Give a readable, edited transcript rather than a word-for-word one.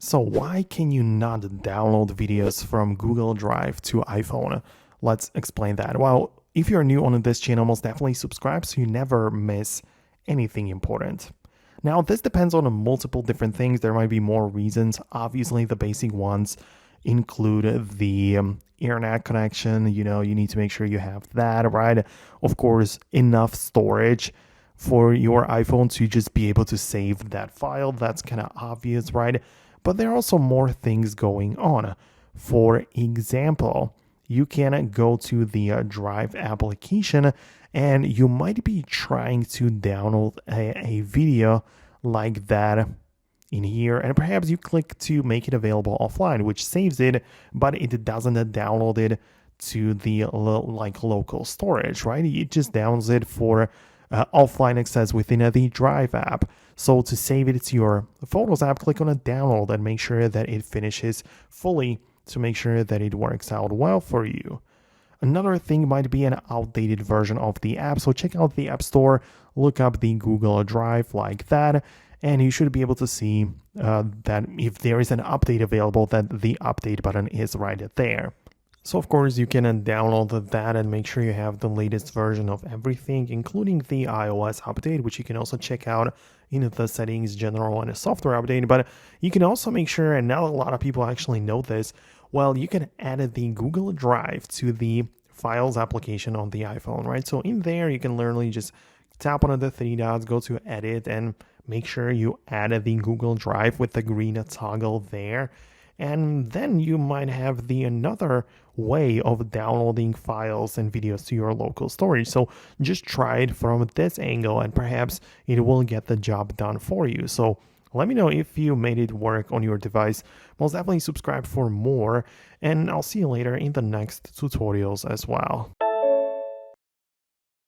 So why can you not download videos from Google Drive to iPhone? Let's explain that. Well, if you're new on this channel, most definitely subscribe so you never miss anything important. Now, this depends on multiple different things. There might be more reasons. Obviously, the basic ones include the internet connection. You need to make sure you have that, right? Of course, enough storage for your iPhone to just be able to save that file. That's kind of obvious, right? But there are also more things going on. For example, you can go to the Drive application and you might be trying to download a video like that in here, and perhaps you click to make it available offline, which saves it, but it doesn't download it to the local storage, right? It just downloads it for offline access within the Drive app. So to save it to your Photos app, click on a download and make sure that it finishes fully to make sure that it works out well for you. Another thing might be an outdated version of the app. So check out the App Store, look up the Google Drive like that, and you should be able to see that if there is an update available, that the update button is right there. So of course you can download that and make sure you have the latest version of everything, including the iOS update, which you can also check out in the settings, general, and a software update. But you can also make sure, and not a lot of people actually know this, well, you can add the Google Drive to the Files application on the iPhone, right? So in there, you can literally just tap on the three dots, go to Edit, and make sure you add the Google Drive with the green toggle there. And then you might have the another way of downloading files and videos to your local storage. So just try it from this angle and perhaps it will get the job done for you. So let me know if you made it work on your device. Most definitely subscribe for more, and I'll see you later in the next tutorials as well.